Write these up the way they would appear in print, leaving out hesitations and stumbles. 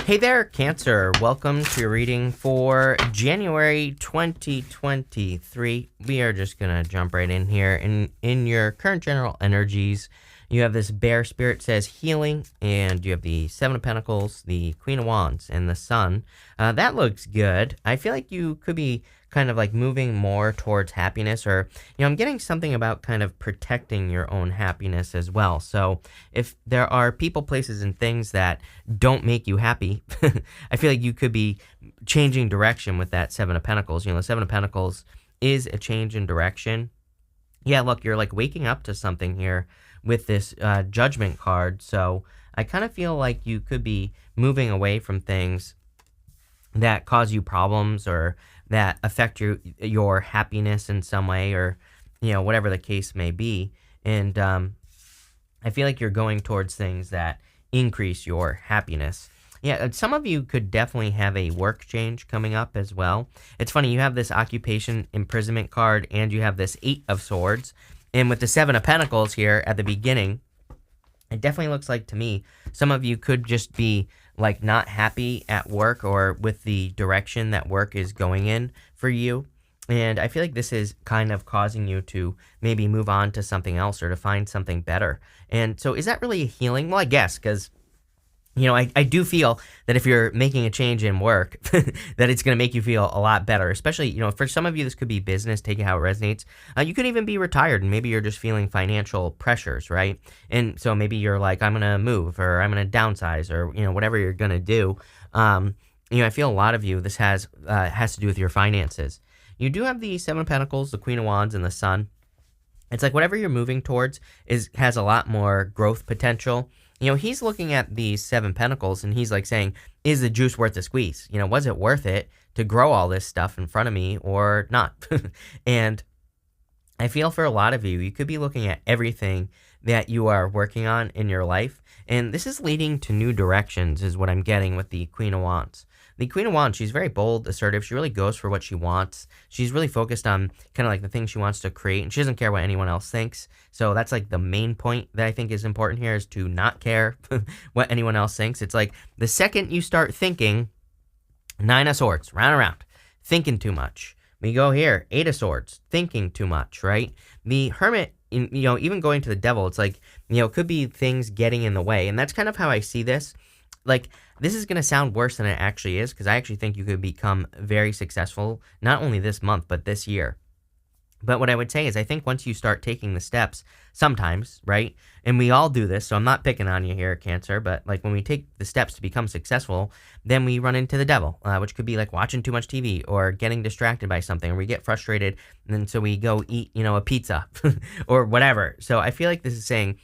Hey there, Cancer. Welcome to your reading for January 2023. We are just going to jump right in here. In your current general energies, you have this bear spirit says healing, and you have the Seven of Pentacles, the Queen of Wands, and the Sun. That looks good. I feel like you could be kind of like moving more towards happiness, or, I'm getting something about kind of protecting your own happiness as well. So if there are people, places, and things that don't make you happy, I feel like you could be changing direction with that Seven of Pentacles. The Seven of Pentacles is a change in direction. Yeah, look, you're like waking up to something here with this Judgment card. So I kind of feel like you could be moving away from things that cause you problems or that affect your happiness in some way, or whatever the case may be. And I feel like you're going towards things that increase your happiness. Yeah, some of you could definitely have a work change coming up as well. It's funny, you have this occupation imprisonment card, and you have this Eight of Swords. And with the Seven of Pentacles here at the beginning, it definitely looks like to me some of you could just be like not happy at work or with the direction that work is going in for you. And I feel like this is kind of causing you to maybe move on to something else or to find something better. And so is that really a healing? Well, I guess, because I do feel that if you're making a change in work, that it's going to make you feel a lot better. Especially, for some of you, this could be business, take it how it resonates. You could even be retired, and maybe you're just feeling financial pressures, right? And so maybe you're like, I'm going to move, or I'm going to downsize, or, whatever you're going to do. I feel a lot of you, this has to do with your finances. You do have the Seven of Pentacles, the Queen of Wands, and the Sun. It's like whatever you're moving towards has a lot more growth potential. He's looking at these Seven Pentacles, and he's like saying, is the juice worth the squeeze? Was it worth it to grow all this stuff in front of me or not? And I feel for a lot of you, you could be looking at everything that you are working on in your life, and this is leading to new directions, is what I'm getting with the Queen of Wands. The Queen of Wands, she's very bold, assertive. She really goes for what she wants. She's really focused on kind of like the things she wants to create, and she doesn't care what anyone else thinks. So that's like the main point that I think is important here, is to not care what anyone else thinks. It's like the second you start thinking, Nine of Swords, round and round, thinking too much. We go here, Eight of Swords, thinking too much, right? The Hermit, even going to the Devil, it's like, could be things getting in the way. And that's kind of how I see this. Like, this is going to sound worse than it actually is, because I actually think you could become very successful, not only this month, but this year. But what I would say is, I think once you start taking the steps, sometimes, right, and we all do this, so I'm not picking on you here, Cancer, but like when we take the steps to become successful, then we run into the devil, which could be like watching too much TV or getting distracted by something, or we get frustrated, and then so we go eat, a pizza or whatever. So I feel like this is saying,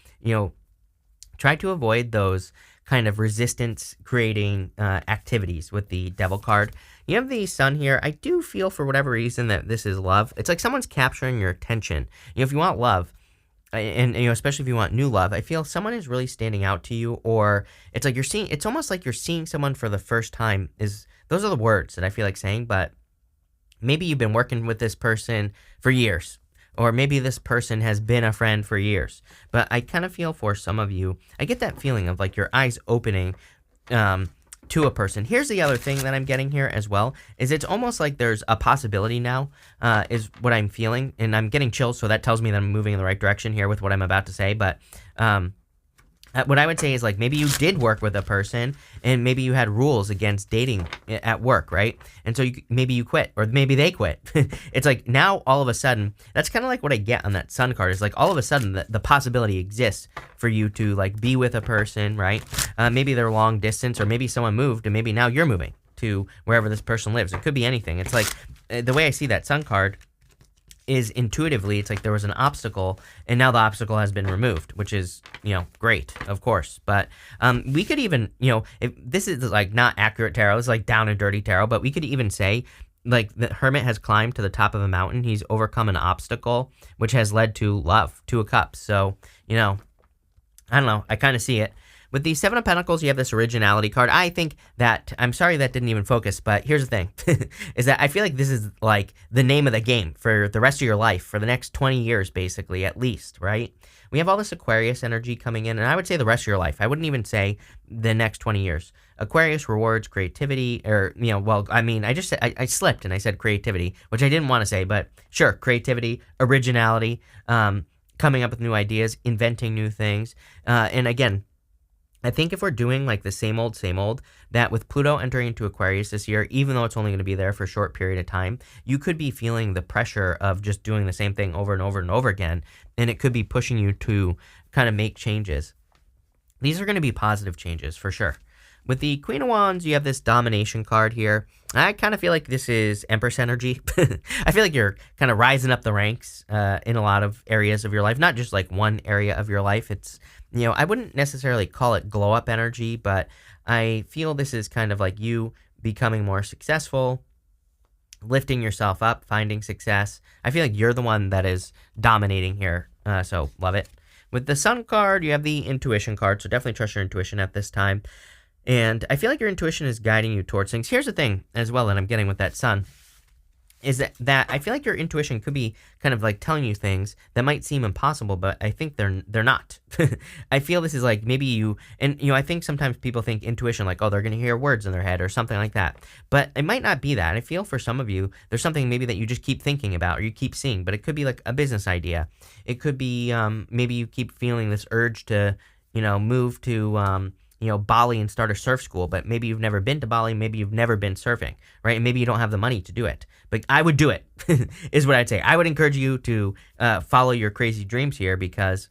try to avoid those kind of resistance creating activities with the Devil card. You have the Sun here. I do feel for whatever reason that this is love. It's like someone's capturing your attention. If you want love, and especially if you want new love, I feel someone is really standing out to you, or it's like it's almost like you're seeing someone for the first time. Those are the words that I feel like saying, but maybe you've been working with this person for years. Or maybe this person has been a friend for years. But I kind of feel for some of you, I get that feeling of like your eyes opening to a person. Here's the other thing that I'm getting here as well, is it's almost like there's a possibility now, is what I'm feeling. And I'm getting chills, so that tells me that I'm moving in the right direction here with what I'm about to say. But what I would say is, like, maybe you did work with a person, and maybe you had rules against dating at work, right? And so maybe you quit, or maybe they quit. It's like now all of a sudden, that's kind of like what I get on that Sun card, is like all of a sudden the possibility exists for you to like be with a person, right? Maybe they're long distance, or maybe someone moved, and maybe now you're moving to wherever this person lives. It could be anything. It's like the way I see that Sun card is intuitively, it's like there was an obstacle, and now the obstacle has been removed, which is, great, of course. But we could even, if this is like not accurate tarot, it's like down and dirty tarot, but we could even say, like, the Hermit has climbed to the top of a mountain. He's overcome an obstacle, which has led to love, Two of Cups. So, I don't know, I kind of see it. With the Seven of Pentacles, you have this originality card. I think that, I'm sorry that didn't even focus, but here's the thing, is that I feel like this is like the name of the game for the rest of your life, for the next 20 years, basically, at least, right? We have all this Aquarius energy coming in, and I would say the rest of your life. I wouldn't even say the next 20 years. Aquarius rewards creativity, or, well, I mean, I just said, I slipped and I said creativity, which I didn't want to say, but sure, creativity, originality, coming up with new ideas, inventing new things, and again, I think if we're doing like the same old, that with Pluto entering into Aquarius this year, even though it's only going to be there for a short period of time, you could be feeling the pressure of just doing the same thing over and over and over again, and it could be pushing you to kind of make changes. These are going to be positive changes for sure. With the Queen of Wands, you have this domination card here. I kind of feel like this is Empress energy. I feel like you're kind of rising up the ranks in a lot of areas of your life, not just like one area of your life. It's, I wouldn't necessarily call it glow up energy, but I feel this is kind of like you becoming more successful, lifting yourself up, finding success. I feel like you're the one that is dominating here, so love it. With the Sun card, you have the Intuition card, so definitely trust your intuition at this time. And I feel like your intuition is guiding you towards things. Here's the thing as well that I'm getting with that Sun, is that I feel like your intuition could be kind of like telling you things that might seem impossible, but I think they're not. I feel this is like maybe you, and I think sometimes people think intuition like, oh, they're going to hear words in their head or something like that. But it might not be that. I feel for some of you, there's something maybe that you just keep thinking about or you keep seeing, but it could be like a business idea. It could be maybe you keep feeling this urge to, move to, Bali and start a surf school, but maybe you've never been to Bali, maybe you've never been surfing, right? And maybe you don't have the money to do it, but I would do it, is what I'd say. I would encourage you to follow your crazy dreams here, because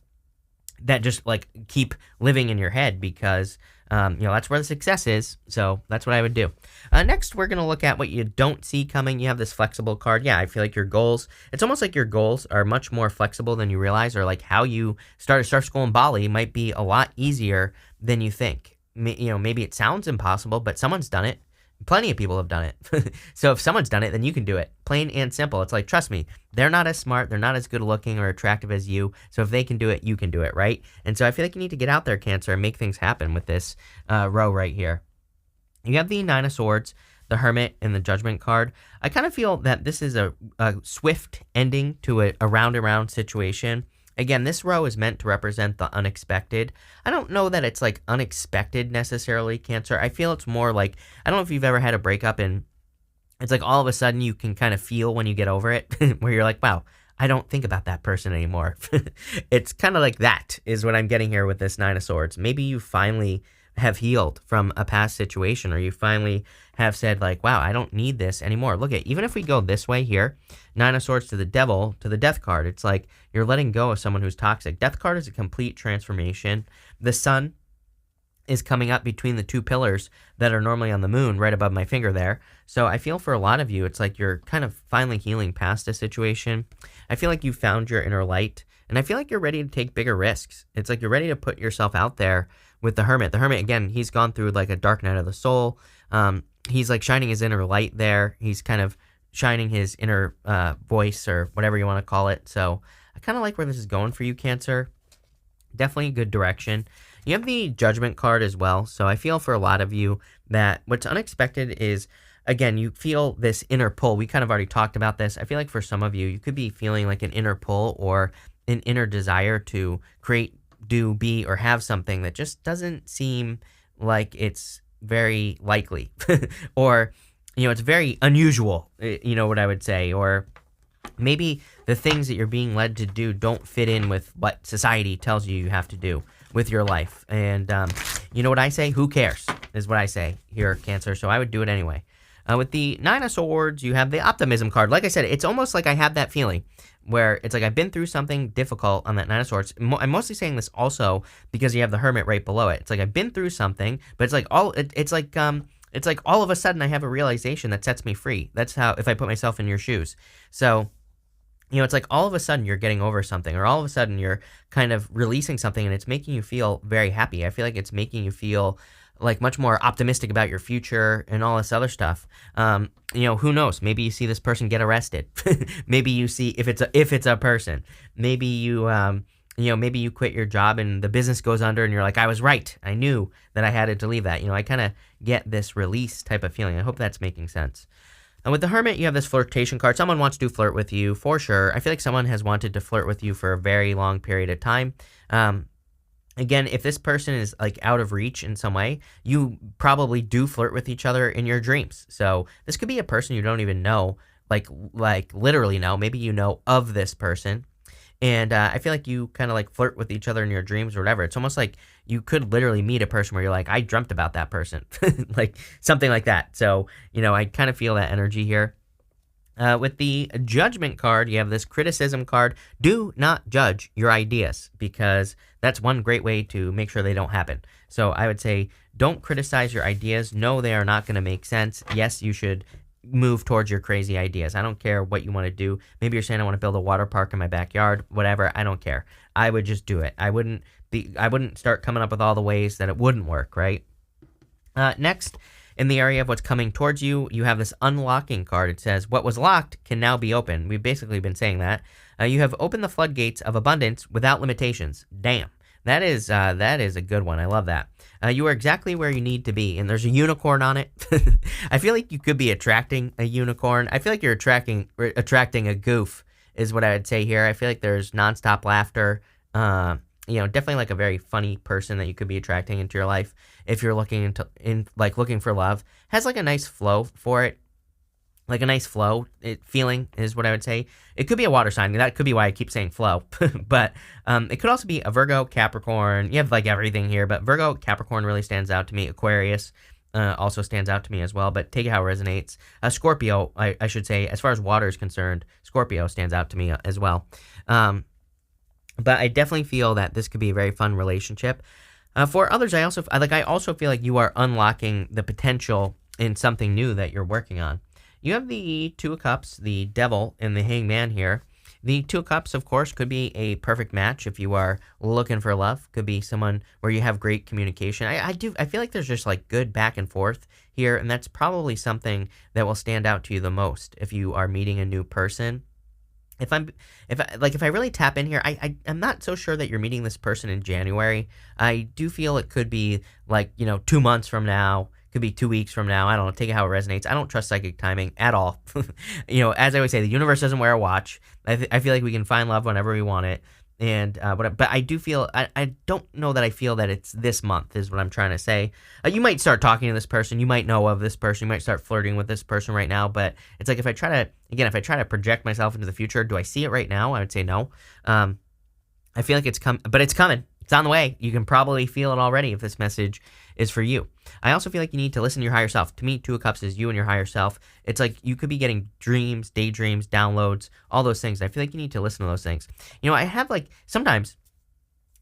that just like keep living in your head, because that's where the success is. So that's what I would do. Next, we're going to look at what you don't see coming. You have this flexible card. Yeah, I feel like your goals, it's almost like your goals are much more flexible than you realize, or like how you start a surf school in Bali might be a lot easier than you think. Maybe it sounds impossible, but someone's done it. Plenty of people have done it. So if someone's done it, then you can do it. Plain and simple. It's like, trust me, they're not as smart, they're not as good looking or attractive as you. So if they can do it, you can do it, right? And so I feel like you need to get out there, Cancer, and make things happen with this row right here. You have the Nine of Swords, the Hermit, and the Judgment card. I kind of feel that this is a swift ending to a round and round situation. Again, this row is meant to represent the unexpected. I don't know that it's like unexpected necessarily, Cancer. I feel it's more like, I don't know if you've ever had a breakup and it's like all of a sudden you can kind of feel when you get over it, where you're like, wow, I don't think about that person anymore. It's kind of like that is what I'm getting here with this Nine of Swords. Maybe you finally have healed from a past situation, or you finally have said like, wow, I don't need this anymore. Look at, even if we go this way here, Nine of Swords to the Devil, to the Death card, it's like you're letting go of someone who's toxic. Death card is a complete transformation. The Sun is coming up between the two pillars that are normally on the moon right above my finger there. So I feel for a lot of you, it's like you're kind of finally healing past a situation. I feel like you found your inner light, and I feel like you're ready to take bigger risks. It's like you're ready to put yourself out there with the Hermit. The Hermit, again, he's gone through like a dark night of the soul. He's like shining his inner light there. He's kind of shining his inner voice, or whatever you want to call it. So I kind of like where this is going for you, Cancer. Definitely a good direction. You have the Judgment card as well. So I feel for a lot of you that what's unexpected is, again, you feel this inner pull. We kind of already talked about this. I feel like for some of you, you could be feeling like an inner pull or an inner desire to create, do, be, or have something that just doesn't seem like it's very likely or, it's very unusual, what I would say, or maybe the things that you're being led to do don't fit in with what society tells you you have to do with your life. And you know what I say? Who cares is what I say here, Cancer. So I would do it anyway. With the Nine of Swords, you have the Optimism card. Like I said, it's almost like I have that feeling where it's like I've been through something difficult on that Nine of Swords. I'm mostly saying this also because you have the Hermit right below it. It's like I've been through something, but it's like it's like all of a sudden I have a realization that sets me free. That's how, if I put myself in your shoes. So, it's like all of a sudden you're getting over something, or all of a sudden you're kind of releasing something, and it's making you feel very happy. I feel like it's making you feel like much more optimistic about your future and all this other stuff. Who knows? Maybe you see this person get arrested. Maybe you see if it's a person. Maybe you maybe you quit your job and the business goes under and you're like, I was right. I knew that I had to leave that. I kind of get this release type of feeling. I hope that's making sense. And with the Hermit, you have this flirtation card. Someone wants to flirt with you for sure. I feel like someone has wanted to flirt with you for a very long period of time. Again, if this person is like out of reach in some way, you probably do flirt with each other in your dreams. So this could be a person you don't even know, like literally know. Maybe you know of this person. And I feel like you kind of like flirt with each other in your dreams or whatever. It's almost like you could literally meet a person where you're like, I dreamt about that person, like something like that. So, I kind of feel that energy here. With the Judgment card, you have this Criticism card. Do not judge your ideas because that's one great way to make sure they don't happen. So I would say don't criticize your ideas. No, they are not going to make sense. Yes, you should move towards your crazy ideas. I don't care what you want to do. Maybe you're saying I want to build a water park in my backyard, whatever. I don't care. I would just do it. I wouldn't start coming up with all the ways that it wouldn't work, right? Next, in the area of what's coming towards you, you have this unlocking card. It says, what was locked can now be opened. We've basically been saying that. You have opened the floodgates of abundance without limitations. Damn. That is a good one. I love that. You are exactly where you need to be, and there's a unicorn on it. I feel like you could be attracting a unicorn. I feel like you're attracting a goof, is what I would say here. I feel like there's nonstop laughter. Definitely like a very funny person that you could be attracting into your life if you're looking for love. Has like a nice flow for it. Like a nice flow feeling is what I would say. It could be a water sign. That could be why I keep saying flow. But it could also be a Virgo, Capricorn. You have like everything here, but Virgo, Capricorn really stands out to me. Aquarius also stands out to me as well, but take it how it resonates. Scorpio, I should say, as far as water is concerned, Scorpio stands out to me as well. But I definitely feel that this could be a very fun relationship. For others, I also feel like you are unlocking the potential in something new that you're working on. You have the Two of Cups, the Devil, and the Hangman here. The Two of Cups, of course, could be a perfect match if you are looking for love. Could be someone where you have great communication. I feel like there's just like good back and forth here, and that's probably something that will stand out to you the most if you are meeting a new person. If I really tap in here, I'm not so sure that you're meeting this person in January. I do feel it could be 2 months from now. Could be 2 weeks from now. I don't know. Take it how it resonates. I don't trust psychic timing at all. As I always say, the universe doesn't wear a watch. I feel like we can find love whenever we want it. And but I do feel I don't know that I feel that it's this month is what I'm trying to say. You might start talking to this person. You might know of this person. You might start flirting with this person right now. But it's like if I try to project myself into the future, do I see it right now? I would say no. I feel like it's but it's coming. It's on the way. You can probably feel it already if this message is for you. I also feel like you need to listen to your higher self. To me, Two of Cups is you and your higher self. It's like you could be getting dreams, daydreams, downloads, all those things. I feel like you need to listen to those things. I have sometimes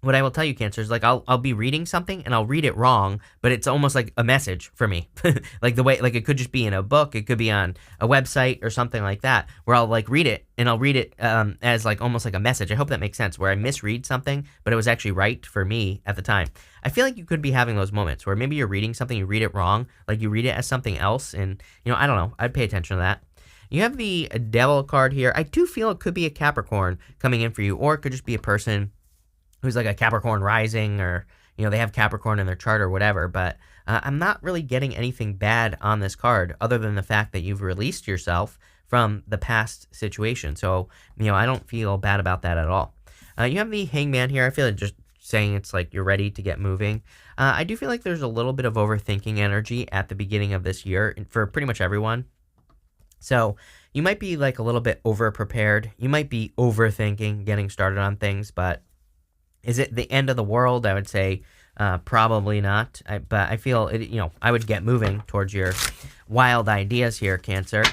what I will tell you, Cancer, is I'll be reading something and I'll read it wrong, but it's almost like a message for me. Like the way, it could just be in a book, it could be on a website or something like that, where I'll read it and I'll read it as almost like a message. I hope that makes sense, where I misread something, but it was actually right for me at the time. I feel like you could be having those moments where maybe you're reading something, you read it wrong, like you read it as something else, and I don't know. I'd pay attention to that. You have the Devil card here. I do feel it could be a Capricorn coming in for you, or it could just be a person who's like a Capricorn rising, or they have Capricorn in their chart or whatever, but I'm not really getting anything bad on this card other than the fact that you've released yourself from the past situation. So, I don't feel bad about that at all. You have the Hangman here. I feel like just saying it's like you're ready to get moving. I do feel like there's a little bit of overthinking energy at the beginning of this year for pretty much everyone. So you might be a little bit over prepared. You might be overthinking getting started on things, but is it the end of the world? I would say probably not. But I feel it. I would get moving towards your wild ideas here, Cancer.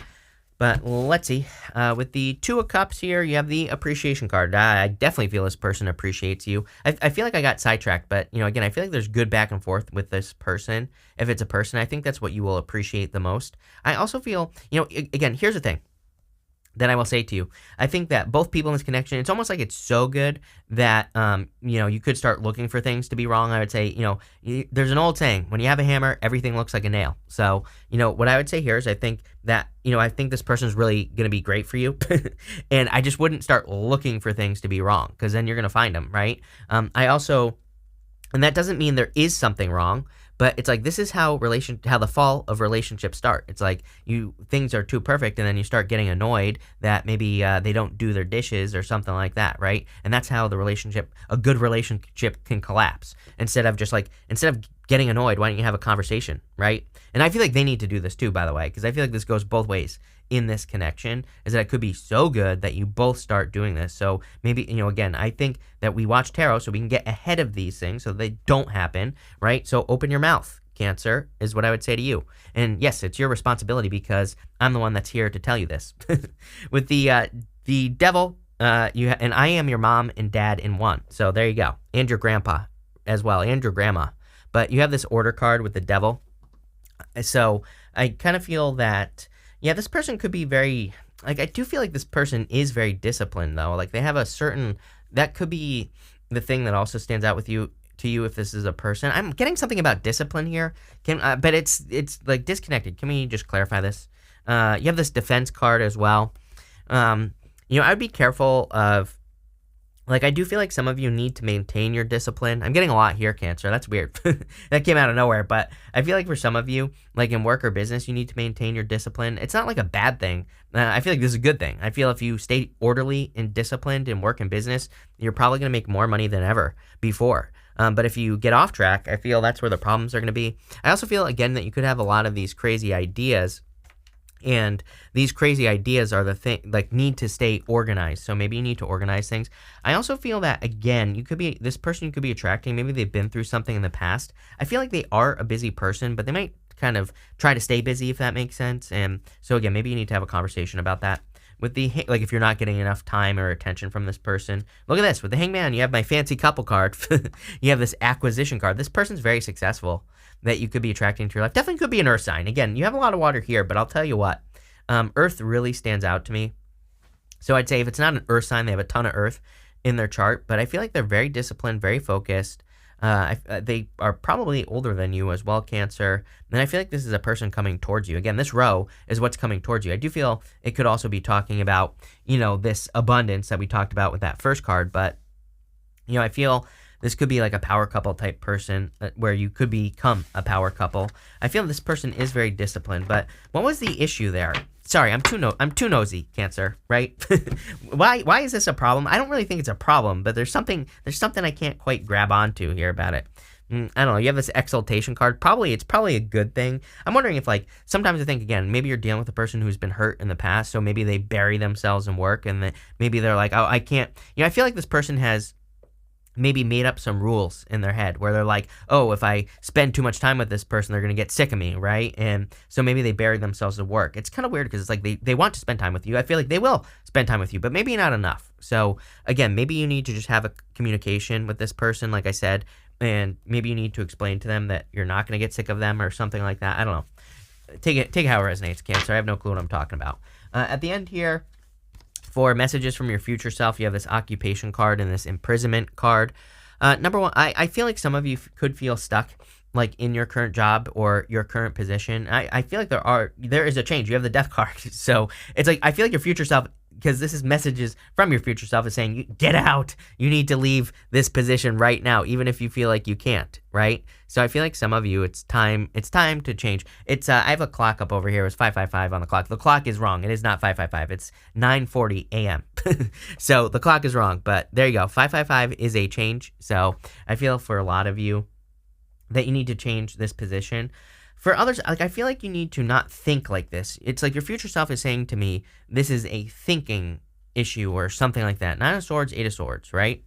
But let's see. With the Two of Cups here, you have the Appreciation card. I definitely feel this person appreciates you. I feel like I got sidetracked, but again, I feel like there's good back and forth with this person. If it's a person, I think that's what you will appreciate the most. I also feel, again, here's the thing. then I will say to you, I think that both people in this connection, it's almost like it's so good that, you could start looking for things to be wrong. I would say, there's an old saying, when you have a hammer, everything looks like a nail. So, what I would say here is I think that, I think this person's really going to be great for you. And I just wouldn't start looking for things to be wrong, because then you're going to find them, right? And that doesn't mean there is something wrong, but it's like this is how the fall of relationships start. It's like things are too perfect, and then you start getting annoyed that maybe they don't do their dishes or something like that, right? And that's how a good relationship can collapse. Instead of getting annoyed, why don't you have a conversation, right? And I feel like they need to do this too, by the way, because I feel like this goes both ways in this connection, is that it could be so good that you both start doing this. So maybe, again, I think that we watch tarot so we can get ahead of these things so they don't happen, right? So open your mouth, Cancer, is what I would say to you. And yes, it's your responsibility because I'm the one that's here to tell you this. With the devil, and I am your mom and dad in one. So there you go. And your grandpa as well, and your grandma. But you have this order card with the devil. So I kind of feel that, yeah, this person could be very, I do feel like this person is very disciplined, though. Like, they have that could be the thing that also stands out to you if this is a person. I'm getting something about discipline here, but it's like disconnected. Can we just clarify this? You have this defense card as well. I'd be careful of, I do feel like some of you need to maintain your discipline. I'm getting a lot here, Cancer. That's weird. That came out of nowhere. But I feel like for some of you, like in work or business, you need to maintain your discipline. It's not like a bad thing. I feel like this is a good thing. I feel if you stay orderly and disciplined in work and business, you're probably going to make more money than ever before. But if you get off track, I feel that's where the problems are going to be. I also feel, again, that you could have a lot of these crazy ideas. And these crazy ideas are the thing, need to stay organized. So maybe you need to organize things. I also feel that, again, this person you could be attracting, maybe they've been through something in the past. I feel like they are a busy person, but they might kind of try to stay busy, if that makes sense. And so, again, maybe you need to have a conversation about that. With if you're not getting enough time or attention from this person. Look at this. With the Hangman, you have my fancy couple card. You have this acquisition card. This person's very successful that you could be attracting to your life. Definitely could be an earth sign. Again, you have a lot of water here, but I'll tell you what. Earth really stands out to me. So I'd say if it's not an earth sign, they have a ton of earth in their chart, but I feel like they're very disciplined, very focused. They are probably older than you as well, Cancer. And I feel like this is a person coming towards you. Again, this row is what's coming towards you. I do feel it could also be talking about, this abundance that we talked about with that first card. But, I feel this could be like a power couple type person where you could become a power couple. I feel this person is very disciplined. But what was the issue there? Sorry, I'm too nosy, Cancer, right? Why is this a problem? I don't really think it's a problem, but there's something I can't quite grab onto here about it. I don't know. You have this exaltation card. It's probably a good thing. I'm wondering if, sometimes I think, again, maybe you're dealing with a person who's been hurt in the past, so maybe they bury themselves in work, and maybe they're like, oh, I can't. I feel like this person has maybe made up some rules in their head where they're like, oh, if I spend too much time with this person, they're going to get sick of me, right? And so maybe they bury themselves at work. It's kind of weird because it's like they want to spend time with you. I feel like they will spend time with you, but maybe not enough. So again, maybe you need to just have a communication with this person, like I said, and maybe you need to explain to them that you're not going to get sick of them or something like that. I don't know. Take it how it resonates, Cancer. I have no clue what I'm talking about. At the end here, for messages from your future self, you have this occupation card and this imprisonment card. Number one, I feel like some of you could feel stuck in your current job or your current position. I feel like there is a change. You have the death card. So it's like I feel like your future self, because this is messages from your future self, is saying, get out. You need to leave this position right now, even if you feel like you can't, right? So I feel like some of you, it's time to change. It's I have a clock up over here. It's 5:55 on the clock. The clock is wrong. It is not 5:55. It's 9:40 a.m. So the clock is wrong, but there you go. 5:55 is a change. So I feel for a lot of you that you need to change this position. For others, I feel like you need to not think like this. It's like your future self is saying to me, this is a thinking issue or something like that. Nine of Swords, Eight of Swords, right?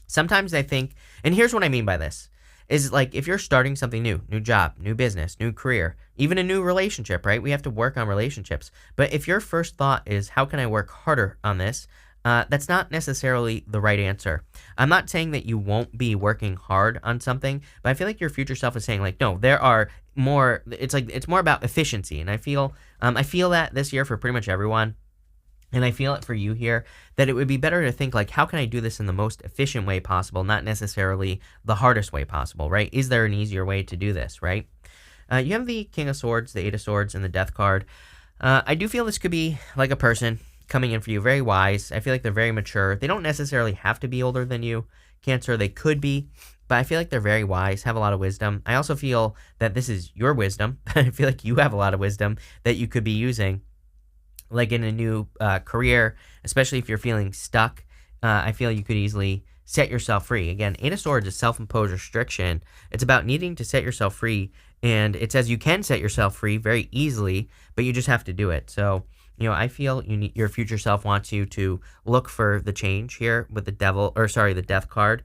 Sometimes I think, and here's what I mean by this, is if you're starting something new job, new business, new career, even a new relationship, right? We have to work on relationships. But if your first thought is, how can I work harder on this? That's not necessarily the right answer. I'm not saying that you won't be working hard on something, but I feel like your future self is saying no, there are more, it's more about efficiency. And I feel that this year for pretty much everyone, And I feel it for you here that it would be better to think like, how can I do this in the most efficient way possible, not necessarily the hardest way possible, right? Is there an easier way to do this, right? You have the King of Swords, the Eight of Swords, and the Death card. I do feel this could be like a person coming in for you, very wise. I feel like they're very mature. They don't necessarily have to be older than you, Cancer. They could be, but I feel like they're very wise, have a lot of wisdom. I also feel that this is your wisdom. I feel like you have a lot of wisdom that you could be using, like in a new career, especially if you're feeling stuck. I feel you could easily set yourself free. Again, Eight of Swords is self-imposed restriction. It's about needing to set yourself free, and it says you can set yourself free very easily, but you just have to do it. So, I feel your future self wants you to look for the change here with the the Death card.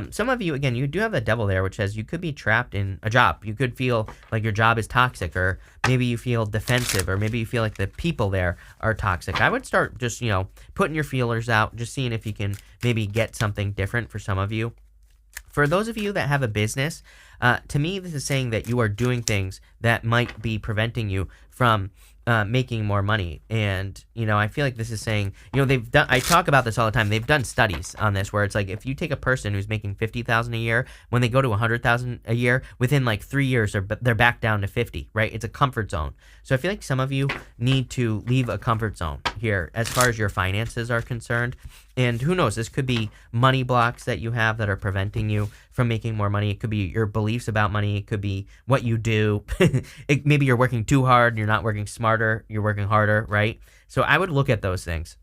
Some of you, again, you do have the Devil there, which says you could be trapped in a job. You could feel like your job is toxic, or maybe you feel defensive, or maybe you feel like the people there are toxic. I would start just, putting your feelers out, just seeing if you can maybe get something different for some of you. For those of you that have a business, to me, this is saying that you are doing things that might be preventing you from making more money. And, I feel like this is saying, I talk about this all the time. They've done studies on this where it's like, if you take a person who's making $50,000 a year, when they go to $100,000 a year, within like 3 years, they're back down to 50, right? It's a comfort zone. So I feel like some of you need to leave a comfort zone here as far as your finances are concerned. And who knows, this could be money blocks that you have that are preventing you from making more money. It could be your beliefs about money. It could be what you do. Maybe you're working too hard. You're not working smarter. You're working harder, right? So I would look at those things.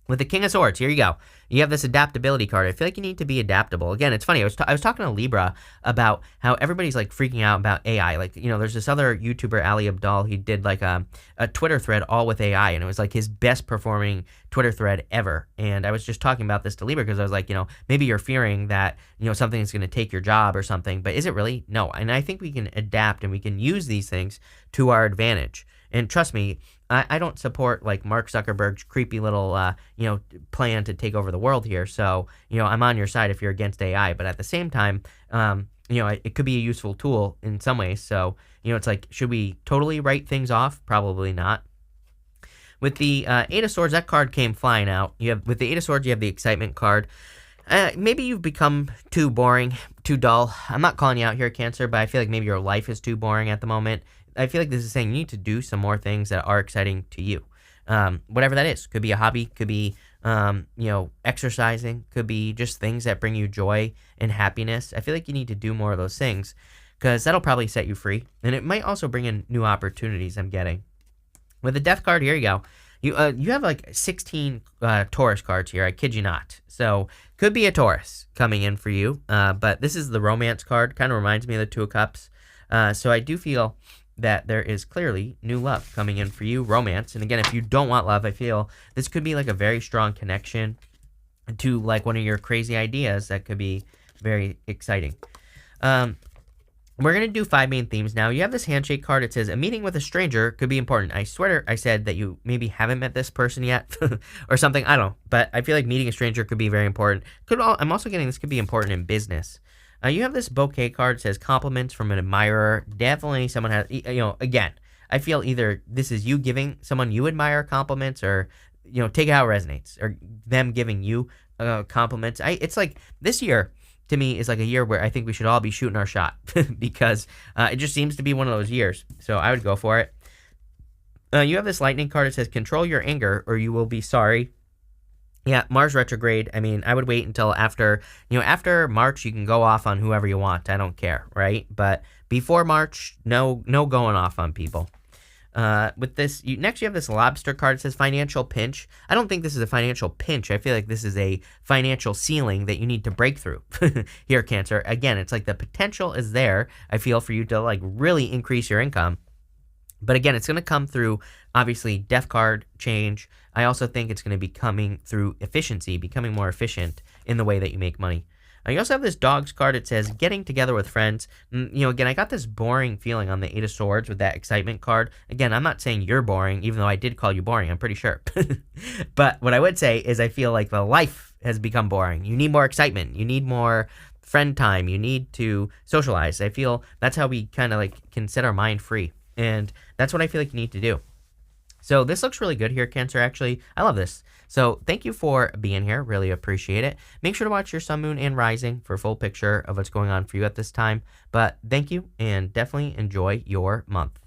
With the King of Swords, here you go. You have this adaptability card. I feel like you need to be adaptable. Again, it's funny. I was talking to Libra about how everybody's like freaking out about AI. Like, there's this other YouTuber, Ali Abdal. He did like a Twitter thread all with AI, and it was like his best performing Twitter thread ever. And I was just talking about this to Libra because I was like, maybe you're fearing that, something is going to take your job or something, but is it really? No. And I think we can adapt and we can use these things to our advantage. And trust me, I don't support like Mark Zuckerberg's creepy little, plan to take over the world here. So, I'm on your side if you're against AI. But at the same time, it could be a useful tool in some ways. So, it's like, should we totally write things off? Probably not. With the Eight of Swords, that card came flying out. With the Eight of Swords, you have the Excitement card. Maybe you've become too boring, too dull. I'm not calling you out here, Cancer, but I feel like maybe your life is too boring at the moment. I feel like this is saying you need to do some more things that are exciting to you. Whatever that is. Could be a hobby, could be, exercising, could be just things that bring you joy and happiness. I feel like you need to do more of those things because that'll probably set you free. And it might also bring in new opportunities, I'm getting. With the Death card, here you go. You have like 16 Taurus cards here. I kid you not. So could be a Taurus coming in for you. But this is the Romance card. Kind of reminds me of the Two of Cups. So I do feel that there is clearly new love coming in for you, romance. And again, if you don't want love, I feel this could be like a very strong connection to like one of your crazy ideas that could be very exciting. We're going to do 5 main themes now. You have this handshake card. It says, a meeting with a stranger could be important. I swear I said that you maybe haven't met this person yet or something. I don't know. But I feel like meeting a stranger could be very important. I'm also getting this could be important in business. You have this bouquet card. It says compliments from an admirer. Definitely someone has, again, I feel either this is you giving someone you admire compliments or, take it how it resonates, or them giving you compliments. It's like this year to me is like a year where I think we should all be shooting our shot because it just seems to be one of those years. So I would go for it. You have this lightning card. It says control your anger or you will be sorry. Yeah, Mars retrograde. I mean, I would wait until after March, you can go off on whoever you want. I don't care, right? But before March, no going off on people. With this, next you have this lobster card. It says financial pinch. I don't think this is a financial pinch. I feel like this is a financial ceiling that you need to break through here, Cancer. Again, it's like the potential is there, I feel, for you to like really increase your income. But again, it's going to come through, obviously, Death card change. I also think it's going to be coming through efficiency, becoming more efficient in the way that you make money. You also have this Dogs card. It says getting together with friends. Again, I got this boring feeling on the Eight of Swords with that Excitement card. Again, I'm not saying you're boring, even though I did call you boring. I'm pretty sure. But what I would say is I feel like the life has become boring. You need more excitement. You need more friend time. You need to socialize. I feel that's how we kind of like can set our mind free. And that's what I feel like you need to do. So this looks really good here, Cancer. Actually, I love this. So thank you for being here. Really appreciate it. Make sure to watch your sun, moon, and rising for a full picture of what's going on for you at this time. But thank you, and definitely enjoy your month.